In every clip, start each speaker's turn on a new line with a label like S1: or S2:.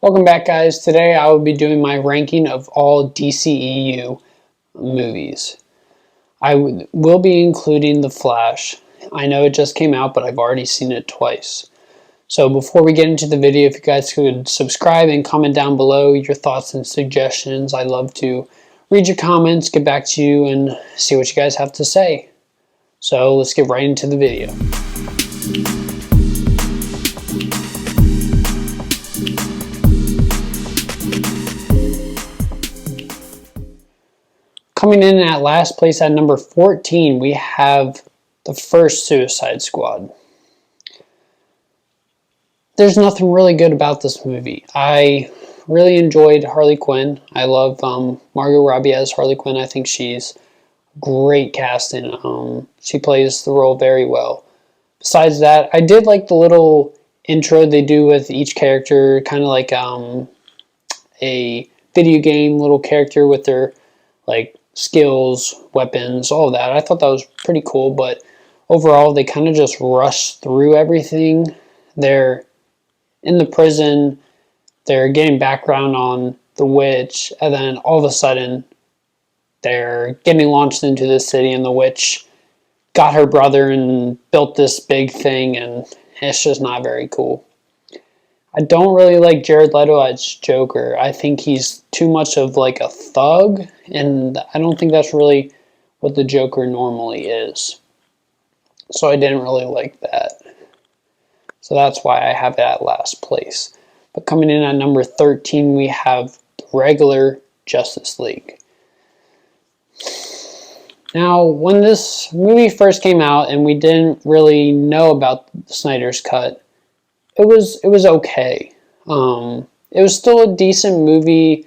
S1: Welcome back, guys. Today I will be doing my ranking of all DCEU movies. I will be including The Flash. I know it just came out, but I've already seen it twice. So before we get into the video, if you guys could subscribe and comment down below your thoughts and suggestions. I'd love to read your comments, get back to you, and see what you guys have to say. So let's get right into the video. Coming in at last place at number 14, we have the first Suicide Squad. There's nothing really good about this movie. I really enjoyed Harley Quinn. I love Margot Robbie as Harley Quinn. I think she's great casting. She plays the role very well. Besides that, I did like the little intro they do with each character, kind of like a video game little character with their like skills, weapons, all of that. I thought that was pretty cool, but overall they kind of just rush through everything. They're in the prison, they're getting background on the witch, and then all of a sudden they're getting launched into the city, and the witch got her brother and built this big thing, and it's just not very cool. I don't really like Jared Leto as Joker. I think he's too much of like a thug, and I don't think that's really what the Joker normally is. So I didn't really like that. So that's why I have it at last place. But coming in at number 13, we have the regular Justice League. Now, when this movie first came out and we didn't really know about the Snyder's cut, it was okay. It was still a decent movie,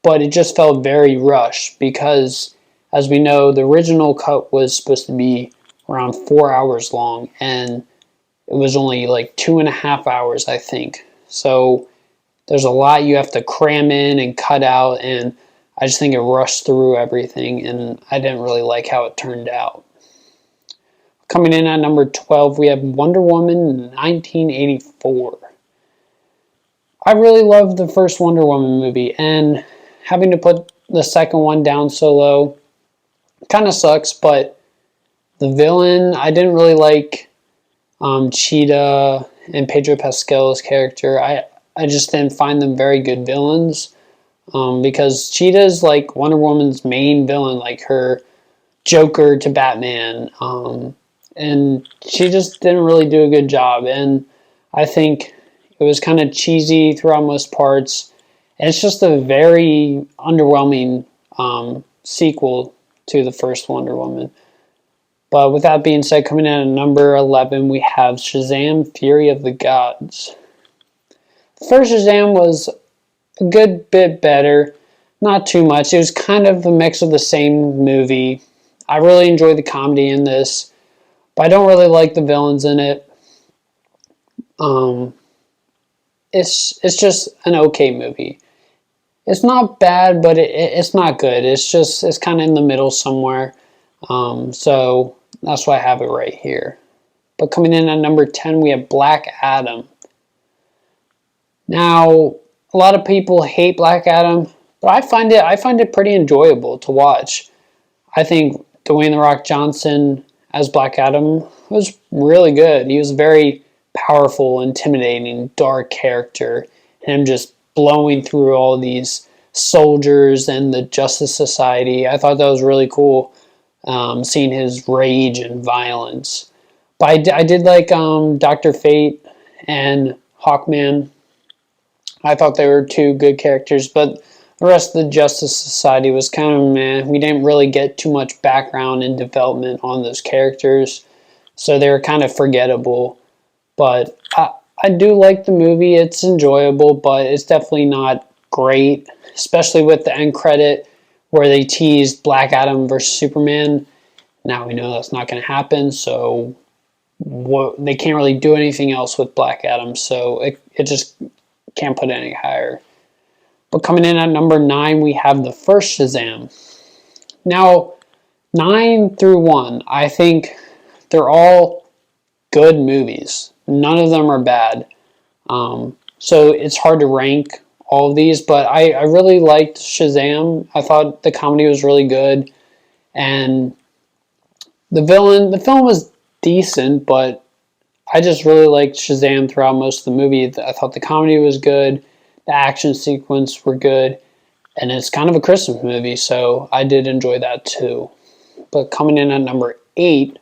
S1: but it just felt very rushed because, as we know, the original cut was supposed to be around 4 hours long, and it was only like 2.5 hours, I think. So there's a lot you have to cram in and cut out, and I just think it rushed through everything, and I didn't really like how it turned out. Coming in at number 12, we have Wonder Woman 1984. I really loved the first Wonder Woman movie, and having to put the second one down so low kind of sucks, but the villain, I didn't really like Cheetah and Pedro Pascal's character. I just didn't find them very good villains, because Cheetah is like Wonder Woman's main villain, like her Joker to Batman, and she just didn't really do a good job, and I think it was kind of cheesy throughout most parts, and it's just a very underwhelming sequel to the first Wonder Woman. But with that being said, coming in at number 11, we have Shazam! Fury of the Gods. The first Shazam was a good bit better, not too much. It was kind of a mix of the same movie. I really enjoyed the comedy in this, but I don't really like the villains in it. It's just an okay movie. It's not bad, but it's not good. It's kind of in the middle somewhere. So that's why I have it right here. But coming in at number 10, we have Black Adam. Now, a lot of people hate Black Adam, but I find it pretty enjoyable to watch. I think Dwayne "The Rock" Johnson as Black Adam was really good. He was a very powerful, intimidating, dark character. Him just blowing through all these soldiers and the Justice Society. I thought that was really cool, seeing his rage and violence. But I did like Dr. Fate and Hawkman. I thought they were two good characters, but the rest of the Justice Society was kind of meh. We didn't really get too much background and development on those characters, so they were kind of forgettable. But I do like the movie. It's enjoyable, but it's definitely not great, especially with the end credit where they teased Black Adam versus Superman. Now we know that's not going to happen, so they can't really do anything else with Black Adam, so it just can't put it any higher. But coming in at number 9, we have the first Shazam. Now, 9 through 1, I think they're all good movies. None of them are bad. So it's hard to rank all of these, but I really liked Shazam. I thought the comedy was really good, and the film was decent, but I just really liked Shazam throughout most of the movie. I thought the comedy was good, the action sequence were good, and it's kind of a Christmas movie, so I did enjoy that too. But coming in at number 8,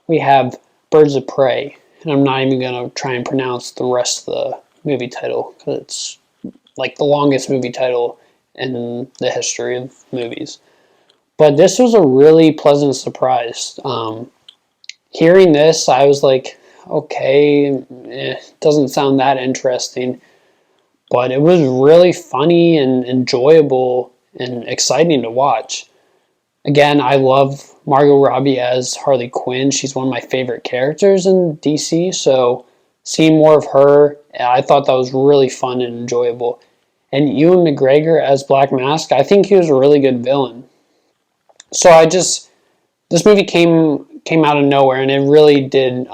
S1: we have Birds of Prey, and I'm not even going to try and pronounce the rest of the movie title because it's like the longest movie title in the history of movies. But this was a really pleasant surprise. Hearing this, I was like, okay, it doesn't sound that interesting, but it was really funny and enjoyable and exciting to watch. Again, I love Margot Robbie as Harley Quinn. She's one of my favorite characters in DC, so seeing more of her, I thought that was really fun and enjoyable. And Ewan McGregor as Black Mask, I think he was a really good villain. So this movie came out of nowhere, and it really did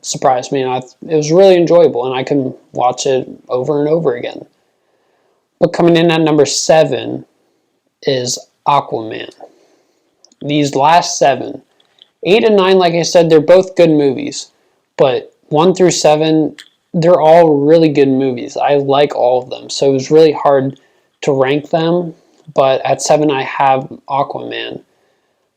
S1: surprise me, and it was really enjoyable, and I can watch it over and over again. But coming in at number 7 is Aquaman. These last 7, 8 and 9, like I said, they're both good movies, but 1 through 7, they're all really good movies. I like all of them, so it was really hard to rank them, but at 7 I have Aquaman.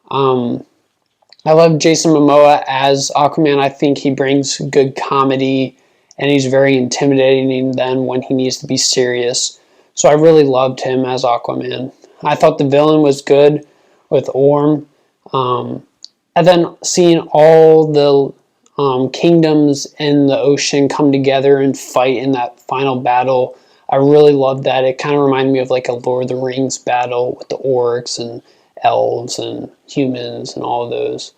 S1: I love Jason Momoa as Aquaman. I think he brings good comedy, and he's very intimidating then when he needs to be serious. So I really loved him as Aquaman. I thought the villain was good with Orm. And then seeing all the kingdoms in the ocean come together and fight in that final battle, I really loved that. It kind of reminded me of like a Lord of the Rings battle with the orcs and elves and humans and all of those.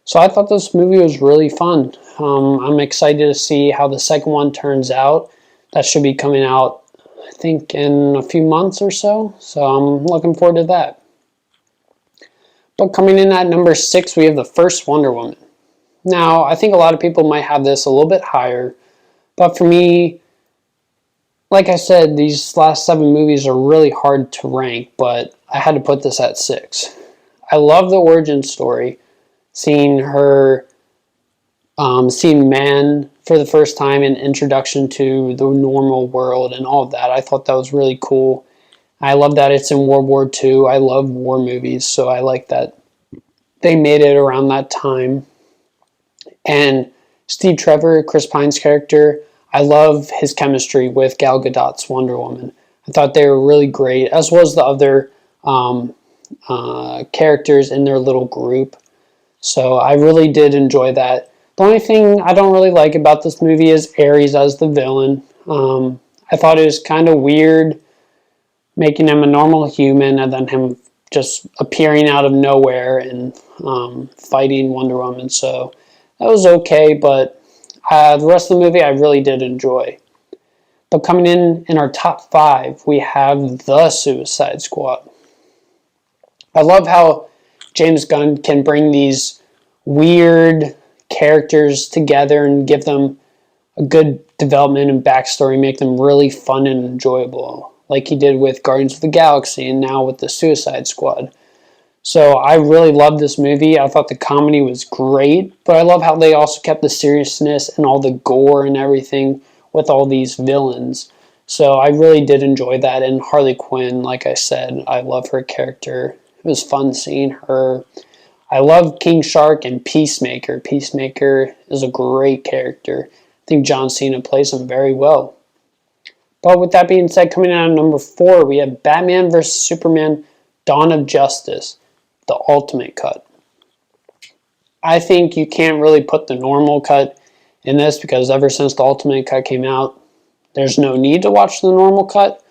S1: So I thought this movie was really fun. I'm excited to see how the second one turns out. That should be coming out, I think, in a few months or so. So I'm looking forward to that. But coming in at number 6, we have the first Wonder Woman. Now, I think a lot of people might have this a little bit higher, but for me, like I said, these last 7 movies are really hard to rank, but I had to put this at 6. I love the origin story, seeing her, seeing man for the first time and introduction to the normal world and all of that. I thought that was really cool. I love that it's in World War II. I love war movies, so I like that they made it around that time. And Steve Trevor, Chris Pine's character, I love his chemistry with Gal Gadot's Wonder Woman. I thought they were really great, as well as the other characters in their little group. So I really did enjoy that. The only thing I don't really like about this movie is Ares as the villain. I thought it was kind of weird making him a normal human and then him just appearing out of nowhere and fighting Wonder Woman. So that was okay, but the rest of the movie I really did enjoy. But coming in our top 5, we have The Suicide Squad. I love how James Gunn can bring these weird characters together and give them a good development and backstory, make them really fun and enjoyable, like he did with Guardians of the Galaxy and now with The Suicide Squad. So I really loved this movie. I thought the comedy was great, but I love how they also kept the seriousness and all the gore and everything with all these villains. So I really did enjoy that. And Harley Quinn, like I said, I love her character. It was fun seeing her. I love King Shark and Peacemaker. Peacemaker is a great character. I think John Cena plays him very well. But with that being said, coming out at number 4, we have Batman vs. Superman, Dawn of Justice, the ultimate cut. I think you can't really put the normal cut in this because ever since the ultimate cut came out, there's no need to watch the normal cut.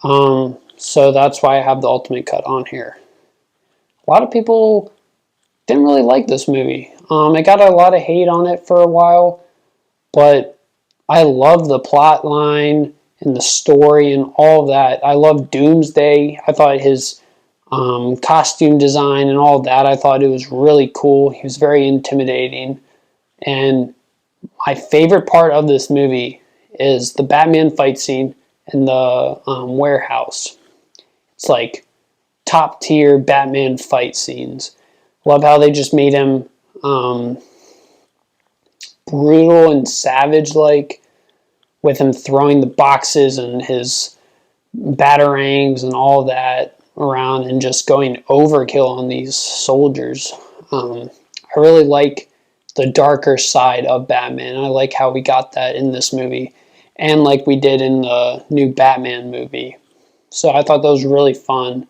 S1: So that's why I have the ultimate cut on here. A lot of people didn't really like this movie. It got a lot of hate on it for a while, but I love the plot line and the story and all of that. I love Doomsday. I thought his costume design and all of that, I thought it was really cool. He was very intimidating. And my favorite part of this movie is the Batman fight scene in the warehouse. It's like top tier Batman fight scenes. Love how they just made him brutal and savage, like with him throwing the boxes and his batarangs and all that around and just going overkill on these soldiers. I really like the darker side of Batman. I like how we got that in this movie and like we did in the new Batman movie. So I thought that was really fun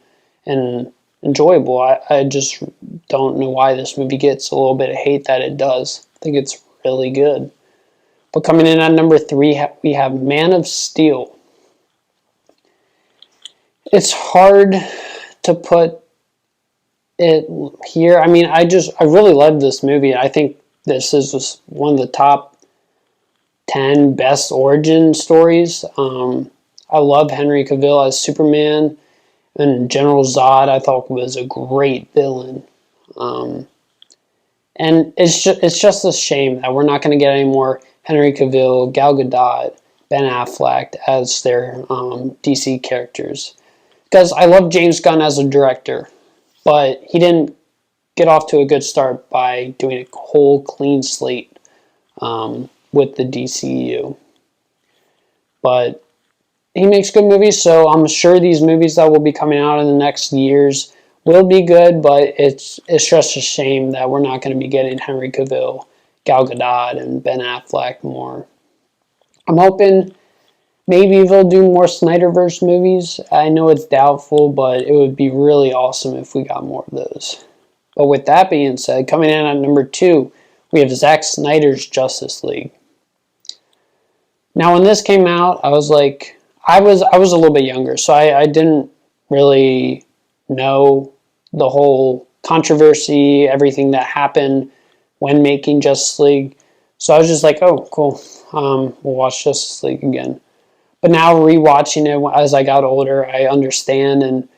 S1: and enjoyable. I just don't know why this movie gets a little bit of hate that it does. I think it's really good. But coming in at number 3, we have Man of Steel. It's hard to put it here. I mean, I really love this movie. I think this is just one of the top 10 best origin stories. I love Henry Cavill as Superman, and General Zod I thought was a great villain. And it's just a shame that we're not going to get any more Henry Cavill, Gal Gadot, Ben Affleck as their DC characters. Because I love James Gunn as a director, but he didn't get off to a good start by doing a whole clean slate with the DCEU. But he makes good movies, so I'm sure these movies that will be coming out in the next years will be good, but it's just a shame that we're not going to be getting Henry Cavill, Gal Gadot, and Ben Affleck more. I'm hoping maybe they'll do more Snyder'S movies. I know it's doubtful, but it would be really awesome if we got more of those. But with that being said, coming in at number 2, we have Zack Snyder's Justice League. Now, when this came out, I was a little bit younger, so I didn't really know the whole controversy, everything that happened when making Justice League. So I was just like, oh, cool. We'll watch Justice League again. But now rewatching it as I got older, I understand and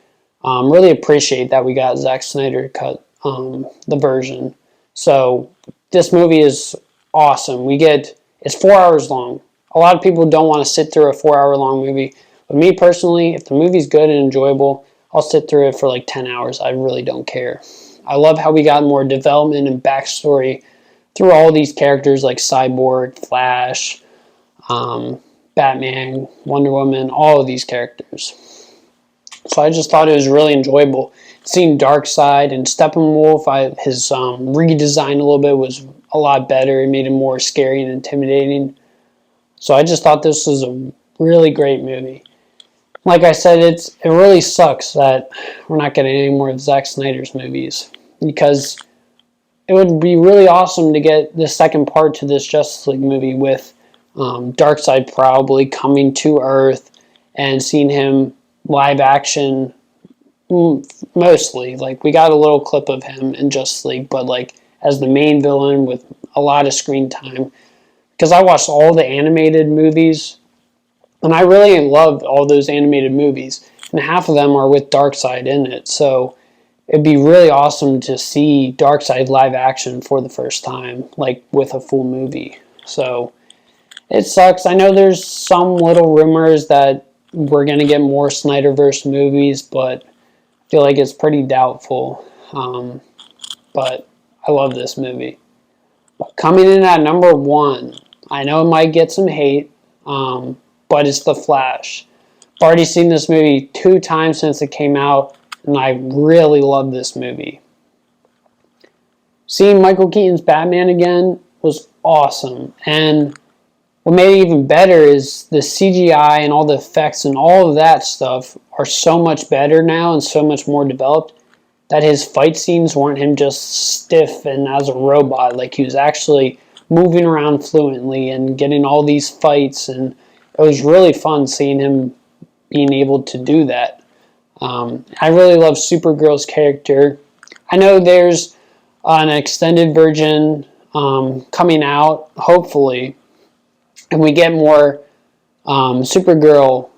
S1: really appreciate that we got Zack Snyder cut the version. So this movie is awesome. It's 4 hours long. A lot of people don't want to sit through a 4-hour long movie. But me personally, if the movie's good and enjoyable, I'll sit through it for like 10 hours. I really don't care. I love how we got more development and backstory through all these characters like Cyborg, Flash, Batman, Wonder Woman, all of these characters. So I just thought it was really enjoyable. Seeing Darkseid and Steppenwolf, his redesign a little bit was a lot better. It made him more scary and intimidating. So I just thought this was a really great movie. Like I said, it really sucks that we're not getting any more of Zack Snyder's movies, because it would be really awesome to get the second part to this Justice League movie with Darkseid probably coming to Earth and seeing him live action mostly. Like, we got a little clip of him in Justice League, but like as the main villain with a lot of screen time. Because I watched all the animated movies, and I really loved all those animated movies, and half of them are with Darkseid in it. So it'd be really awesome to see Darkseid live action for the first time, like with a full movie. So it sucks. I know there's some little rumors that we're going to get more Snyderverse movies, but I feel like it's pretty doubtful. But I love this movie. But coming in at number 1, I know it might get some hate, but it's The Flash. I've already seen this movie 2 times since it came out, and I really love this movie. Seeing Michael Keaton's Batman again was awesome, and what made it even better is the CGI and all the effects and all of that stuff are so much better now and so much more developed that his fight scenes weren't him just stiff and as a robot. Like, he was actually moving around fluently and getting all these fights, and it was really fun seeing him being able to do that. I really love Supergirl's character. I know there's an extended version coming out, hopefully, and we get more Supergirl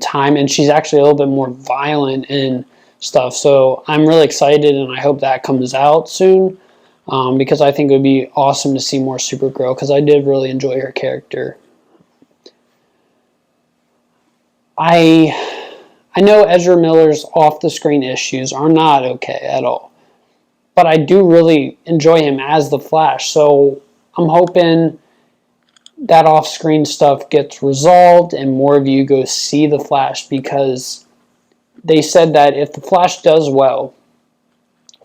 S1: time, and she's actually a little bit more violent and stuff. So I'm really excited, and I hope that comes out soon, because I think it would be awesome to see more Supergirl, because I did really enjoy her character. I know Ezra Miller's off-the-screen issues are not okay at all, but I do really enjoy him as the Flash, so I'm hoping that off-screen stuff gets resolved and more of you go see the Flash, because they said that if the Flash does well,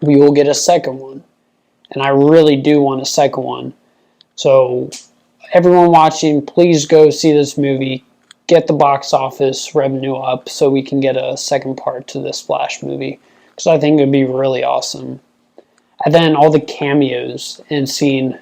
S1: we will get a second one, and I really do want a second one. So everyone watching, please go see this movie, get the box office revenue up so we can get a second part to this Flash movie, because I think it would be really awesome. And then all the cameos and seeing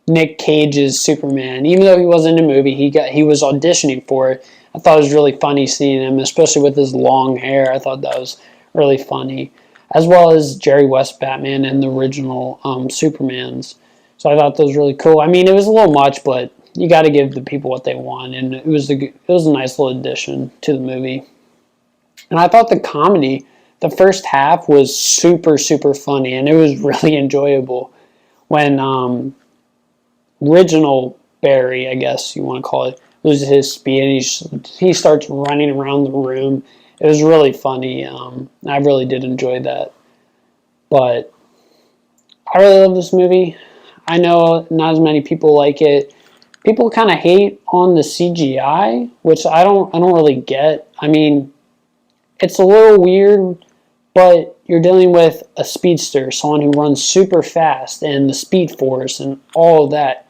S1: Nick Cage's Superman, even though he wasn't in the movie, he was auditioning for it. I thought it was really funny seeing him, especially with his long hair. I thought that was really funny, as well as Jerry West Batman and the original Supermans. So I thought that was really cool. I mean, it was a little much, but you got to give the people what they want, and it was a nice little addition to the movie. And I thought the comedy, the first half was super, super funny, and it was really enjoyable. When original Barry, I guess you want to call it, loses his speed and he starts running around the room. It was really funny. I really did enjoy that. But I really love this movie. I know not as many people like it. People kind of hate on the CGI, which I don't really get. I mean, it's a little weird, but you're dealing with a speedster, someone who runs super fast, and the Speed Force and all of that.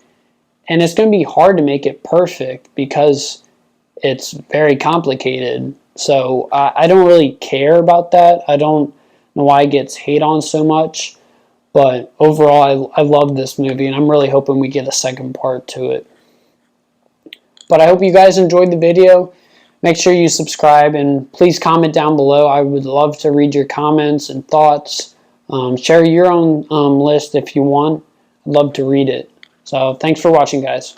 S1: And it's going to be hard to make it perfect because it's very complicated. So I don't really care about that. I don't know why it gets hate on so much. But overall, I love this movie, and I'm really hoping we get a second part to it. But I hope you guys enjoyed the video. Make sure you subscribe, and please comment down below. I would love to read your comments and thoughts. Share your own list if you want. I'd love to read it. So thanks for watching, guys.